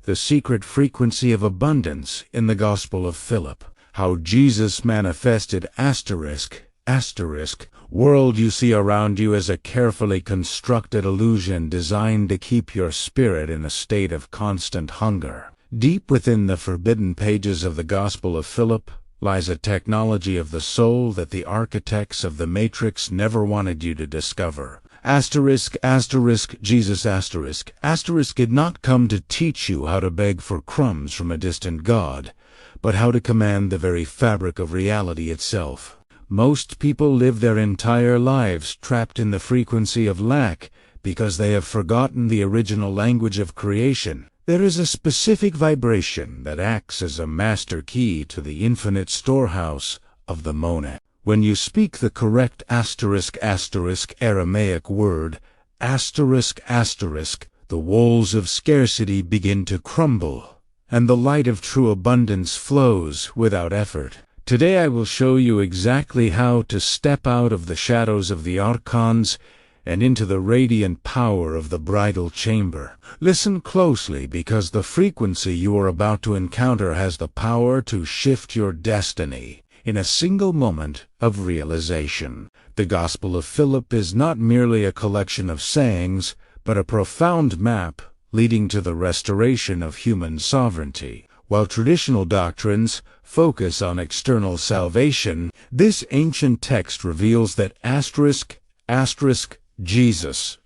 The secret frequency of abundance in the Gospel of Philip. How Jesus manifested world you see around you is a carefully constructed illusion designed to keep your spirit in a state of constant hunger. Deep within the forbidden pages of the Gospel of Philip lies a technology of the soul that the architects of the Matrix never wanted you to discover. Jesus did not come to teach you how to beg for crumbs from a distant god, but how to command the very fabric of reality itself. Most people live their entire lives trapped in the frequency of lack because they have forgotten the original language of creation. There is a specific vibration that acts as a master key to the infinite storehouse of the monad. When you speak the correct Aramaic word, the walls of scarcity begin to crumble, and the light of true abundance flows without effort. Today I will show you exactly how to step out of the shadows of the archons and into the radiant power of the bridal chamber. Listen closely, because the frequency you are about to encounter has the power to shift your destiny in a single moment of realization. The Gospel of Philip is not merely a collection of sayings, but a profound map leading to the restoration of human sovereignty. While traditional doctrines focus on external salvation, this ancient text reveals that Jesus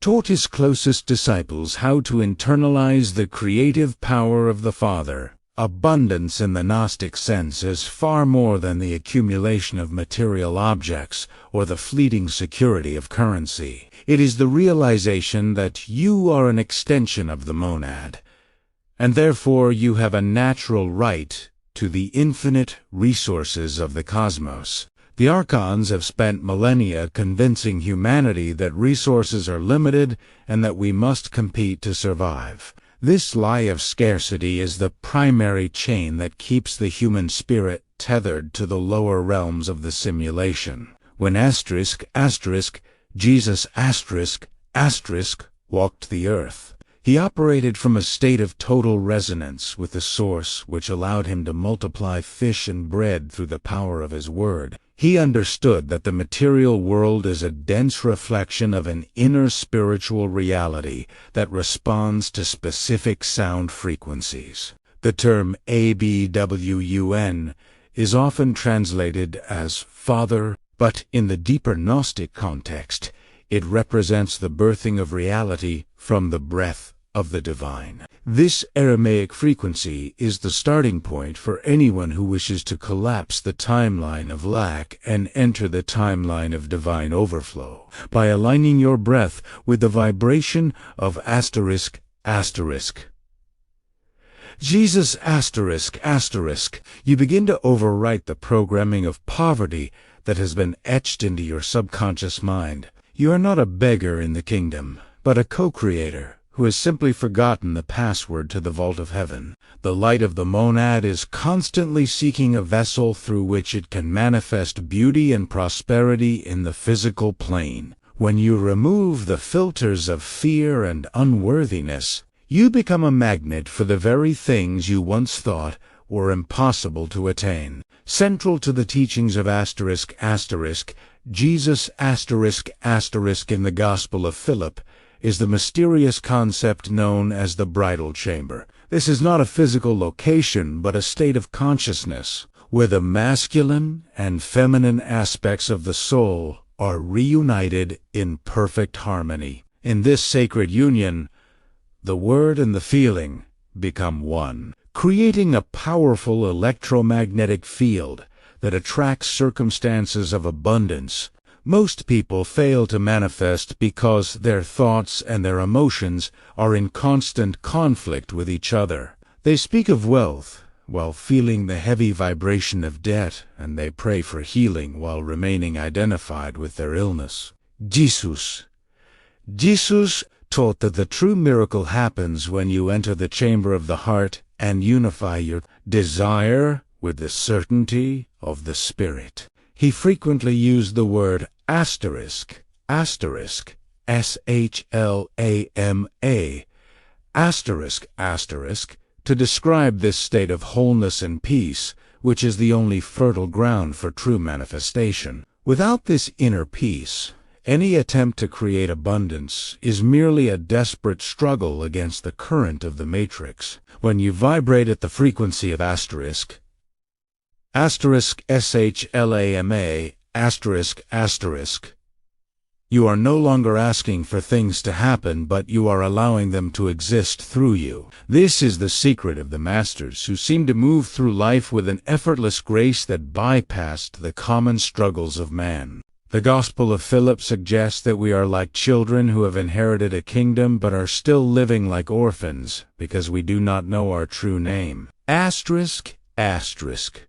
taught his closest disciples how to internalize the creative power of the Father. Abundance in the Gnostic sense is far more than the accumulation of material objects or the fleeting security of currency. It is the realization that you are an extension of the monad, and therefore you have a natural right to the infinite resources of the cosmos. The archons have spent millennia convincing humanity that resources are limited and that we must compete to survive. This lie of scarcity is the primary chain that keeps the human spirit tethered to the lower realms of the simulation. When Jesus walked the earth, he operated from a state of total resonance with the source, which allowed him to multiply fish and bread through the power of his word. He understood that the material world is a dense reflection of an inner spiritual reality that responds to specific sound frequencies. The term ABWUN is often translated as Father, but in the deeper Gnostic context, it represents the birthing of reality from the breath of the divine. This Aramaic frequency is the starting point for anyone who wishes to collapse the timeline of lack and enter the timeline of divine overflow. By aligning your breath with the vibration of Jesus you begin to overwrite the programming of poverty that has been etched into your subconscious mind. You are not a beggar in the kingdom, but a co-creator who has simply forgotten the password to the vault of heaven. The light of the monad is constantly seeking a vessel through which it can manifest beauty and prosperity in the physical plane. When you remove the filters of fear and unworthiness, you become a magnet for the very things you once thought were impossible to attain. Central to the teachings of Jesus in the Gospel of Philip is the mysterious concept known as the bridal chamber. This is not a physical location, but a state of consciousness, where the masculine and feminine aspects of the soul are reunited in perfect harmony. In this sacred union, the word and the feeling become one, creating a powerful electromagnetic field that attracts circumstances of abundance. Most people fail to manifest because their thoughts and their emotions are in constant conflict with each other. They speak of wealth while feeling the heavy vibration of debt, and they pray for healing while remaining identified with their illness. Jesus taught that the true miracle happens when you enter the chamber of the heart and unify your desire with the certainty of the spirit. He frequently used the word asterisk SHLAMA, asterisk, asterisk, to describe this state of wholeness and peace, which is the only fertile ground for true manifestation. Without this inner peace, any attempt to create abundance is merely a desperate struggle against the current of the matrix. When you vibrate at the frequency of asterisk, asterisk SHLAMA, asterisk, asterisk, you are no longer asking for things to happen, but you are allowing them to exist through you. This is the secret of the masters, who seem to move through life with an effortless grace that bypassed the common struggles of man. The Gospel of Philip suggests that we are like children who have inherited a kingdom but are still living like orphans because we do not know our true name. Asterisk, asterisk.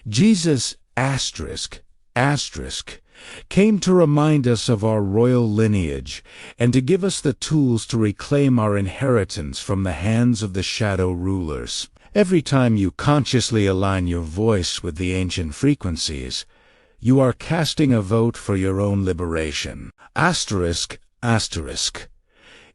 Jesus, asterisk, asterisk, came to remind us of our royal lineage and to give us the tools to reclaim our inheritance from the hands of the shadow rulers. Every time you consciously align your voice with the ancient frequencies, you are casting a vote for your own liberation. Asterisk, asterisk.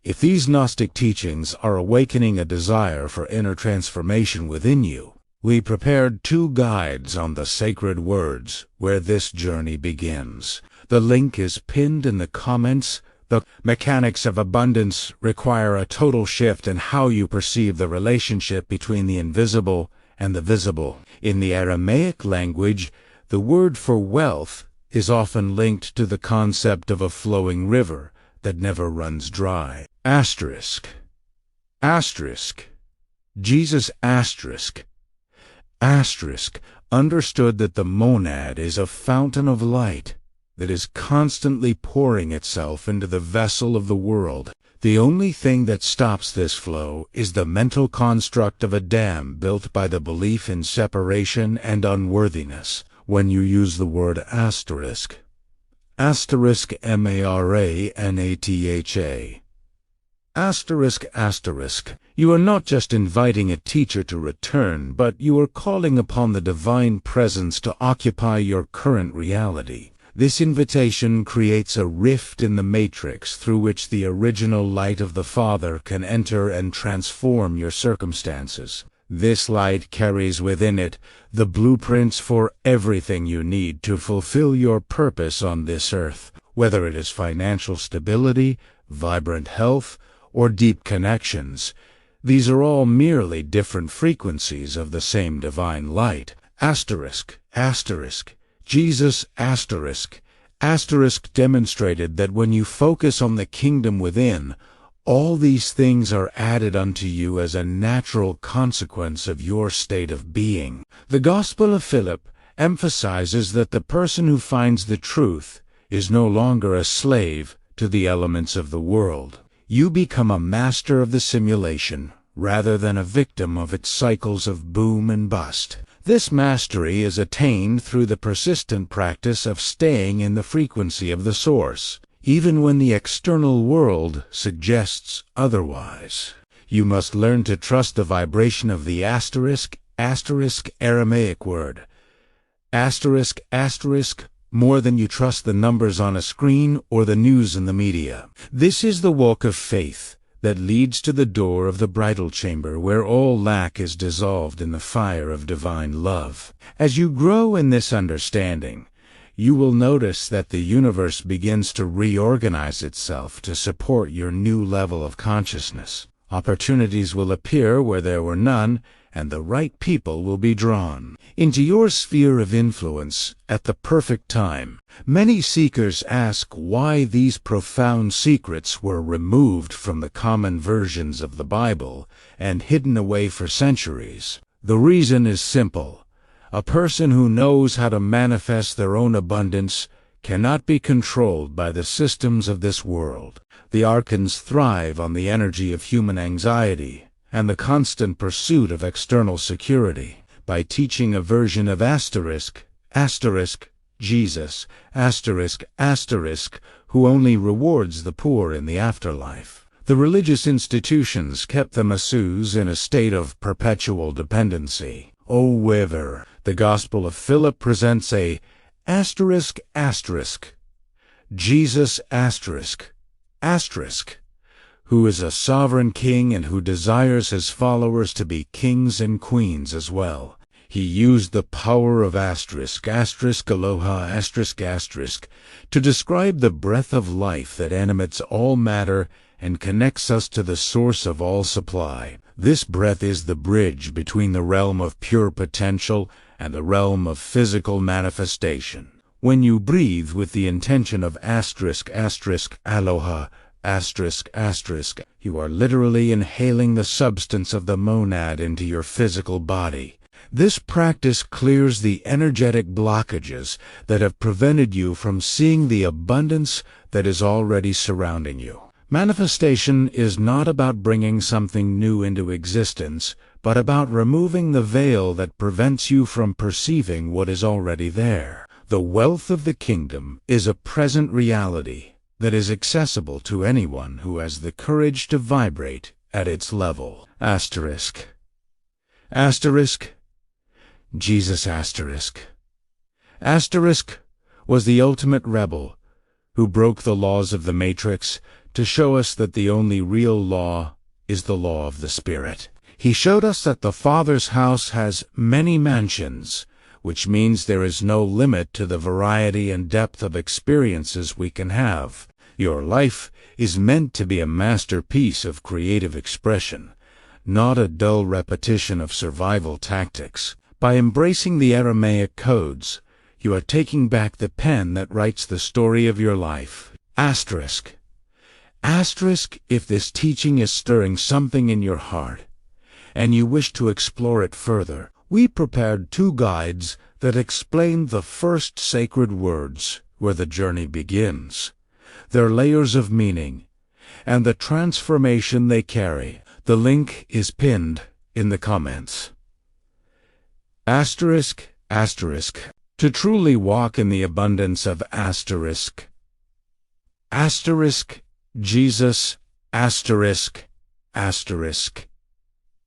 If these Gnostic teachings are awakening a desire for inner transformation within you, we prepared 2 guides on the sacred words where this journey begins. The link is pinned in the comments. The mechanics of abundance require a total shift in how you perceive the relationship between the invisible and the visible. In the Aramaic language, the word for wealth is often linked to the concept of a flowing river that never runs dry. Asterisk. Asterisk. Jesus asterisk. Asterisk understood that the monad is a fountain of light that is constantly pouring itself into the vessel of the world. The only thing that stops this flow is the mental construct of a dam built by the belief in separation and unworthiness. When you use the word asterisk, asterisk MARANATHA, asterisk, asterisk, you are not just inviting a teacher to return, but you are calling upon the divine presence to occupy your current reality. This invitation creates a rift in the matrix through which the original light of the Father can enter and transform your circumstances. This light carries within it the blueprints for everything you need to fulfill your purpose on this earth, whether it is financial stability, vibrant health, or deep connections. These are all merely different frequencies of the same divine light. Asterisk, asterisk. Jesus asterisk, asterisk demonstrated that when you focus on the kingdom within, all these things are added unto you as a natural consequence of your state of being. The Gospel of Philip emphasizes that the person who finds the truth is no longer a slave to the elements of the world. You become a master of the simulation rather than a victim of its cycles of boom and bust. This mastery is attained through the persistent practice of staying in the frequency of the source, even when the external world suggests otherwise. You must learn to trust the vibration of the asterisk, asterisk Aramaic word. Asterisk, asterisk, more than you trust the numbers on a screen or the news in the media. This is the walk of faith that leads to the door of the bridal chamber where all lack is dissolved in the fire of divine love. As you grow in this understanding, you will notice that the universe begins to reorganize itself to support your new level of consciousness. Opportunities will appear where there were none, and the right people will be drawn into your sphere of influence at the perfect time. Many seekers ask why these profound secrets were removed from the common versions of the Bible and hidden away for centuries. The reason is simple. A person who knows how to manifest their own abundance cannot be controlled by the systems of this world. The archons thrive on the energy of human anxiety and the constant pursuit of external security. By teaching a version of asterisk, asterisk, Jesus, asterisk, asterisk, who only rewards the poor in the afterlife, the religious institutions kept the masseuse in a state of perpetual dependency. However, the Gospel of Philip presents a asterisk, asterisk, Jesus asterisk, Asterisk, who is a sovereign king and who desires his followers to be kings and queens as well. He used the power of **aloha** to describe the breath of life that animates all matter and connects us to the source of all supply. This breath is the bridge between the realm of pure potential and the realm of physical manifestation. When you breathe with the intention of **aloha**, you are literally inhaling the substance of the monad into your physical body. This practice clears the energetic blockages that have prevented you from seeing the abundance that is already surrounding you. Manifestation is not about bringing something new into existence, but about removing the veil that prevents you from perceiving what is already there. The wealth of the kingdom is a present reality that is accessible to anyone who has the courage to vibrate at its level. Asterisk. Jesus Asterisk was the ultimate rebel who broke the laws of the Matrix to show us that the only real law is the law of the Spirit. He showed us that the Father's house has many mansions, which means there is no limit to the variety and depth of experiences we can have. Your life is meant to be a masterpiece of creative expression, not a dull repetition of survival tactics. By embracing the Aramaic codes, you are taking back the pen that writes the story of your life. Asterisk, if this teaching is stirring something in your heart, and you wish to explore it further, we prepared 2 guides that explain the first sacred words where the journey begins, their layers of meaning, and the transformation they carry. The link is pinned in the comments. Asterisk, to truly walk in the abundance of asterisk, Jesus,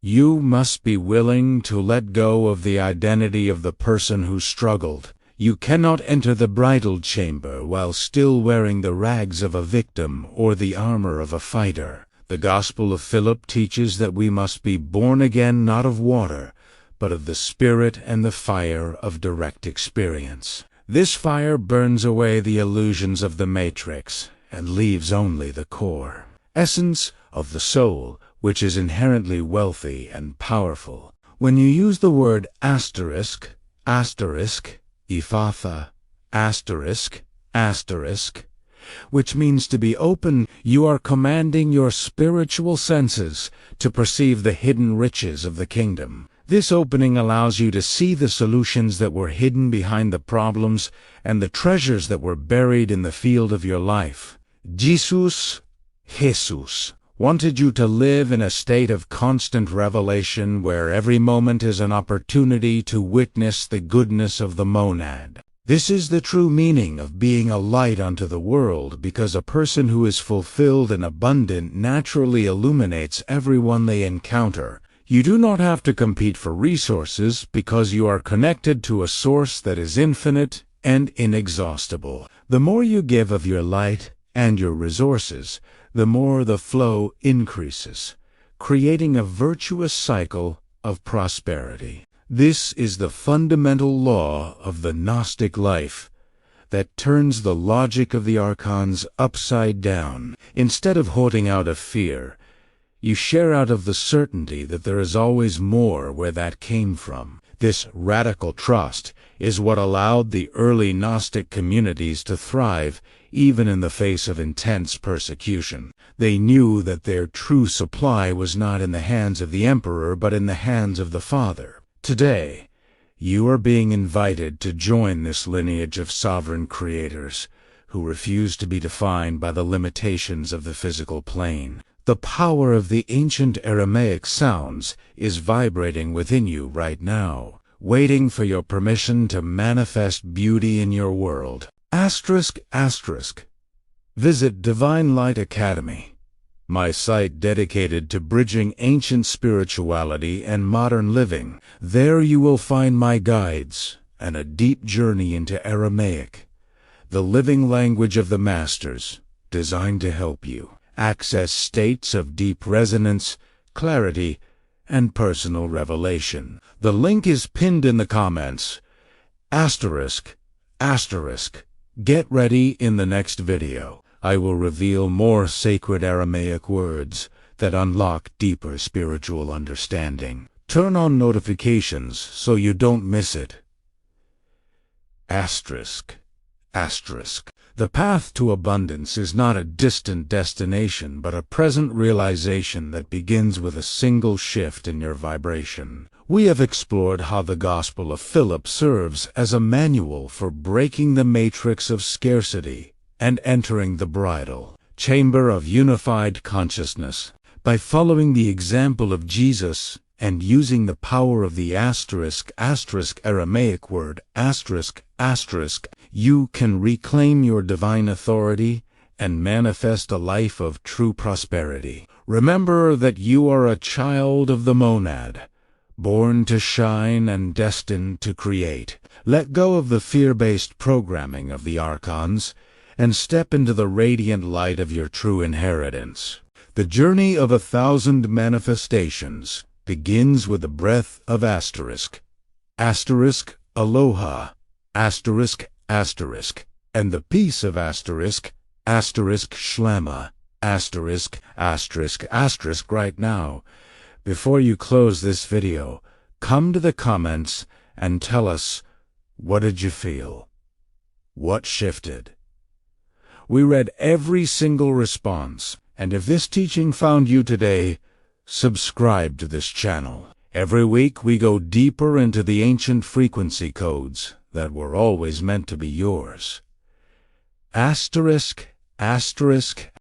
you must be willing to let go of the identity of the person who struggled. You cannot enter the bridal chamber while still wearing the rags of a victim or the armor of a fighter. The Gospel of Philip teaches that we must be born again not of water, but of the Spirit and the fire of direct experience. This fire burns away the illusions of the matrix and leaves only the core essence of the soul, which is inherently wealthy and powerful. When you use the word asterisk, Ephatha, which means to be open, you are commanding your spiritual senses to perceive the hidden riches of the kingdom. This opening allows you to see the solutions that were hidden behind the problems and the treasures that were buried in the field of your life. Jesus wanted you to live in a state of constant revelation where every moment is an opportunity to witness the goodness of the monad. This is the true meaning of being a light unto the world, because a person who is fulfilled and abundant naturally illuminates everyone they encounter. You do not have to compete for resources because you are connected to a source that is infinite and inexhaustible. The more you give of your light and your resources, the more the flow increases, creating a virtuous cycle of prosperity. This is the fundamental law of the Gnostic life that turns the logic of the archons upside down. Instead of hoarding out of fear, you share out of the certainty that there is always more where that came from. This radical trust is what allowed the early Gnostic communities to thrive even in the face of intense persecution. They knew that their true supply was not in the hands of the emperor but in the hands of the Father. Today, you are being invited to join this lineage of sovereign creators who refuse to be defined by the limitations of the physical plane. The power of the ancient Aramaic sounds is vibrating within you right now, waiting for your permission to manifest beauty in your world. Visit Divine Light Academy, my site dedicated to bridging ancient spirituality and modern living. There you will find my guides and a deep journey into Aramaic, the living language of the masters, designed to help you access states of deep resonance, clarity, and personal revelation. The link is pinned in the comments. Asterisk, asterisk. Get ready. In the next video, I will reveal more sacred Aramaic words that unlock deeper spiritual understanding. Turn on notifications so you don't miss it. Asterisk, asterisk. The path to abundance is not a distant destination, but a present realization that begins with a single shift in your vibration. We have explored how the Gospel of Philip serves as a manual for breaking the matrix of scarcity and entering the bridal chamber of unified consciousness. By following the example of Jesus and using the power of the asterisk, asterisk Aramaic word, asterisk, asterisk, you can reclaim your divine authority and manifest a life of true prosperity. Remember that you are a child of the monad, born to shine and destined to create. Let go of the fear-based programming of the archons and step into the radiant light of your true inheritance. The journey of 1,000 manifestations begins with the breath of asterisk, asterisk, aloha, asterisk, asterisk, and the peace of asterisk, asterisk, shlema, asterisk, asterisk, asterisk. Right now, before you close this video, come to the comments and tell us, what did you feel? What shifted? We read every single response, and if this teaching found you today, subscribe to this channel. Every week we go deeper into the ancient frequency codes that were always meant to be yours. Asterisk, asterisk,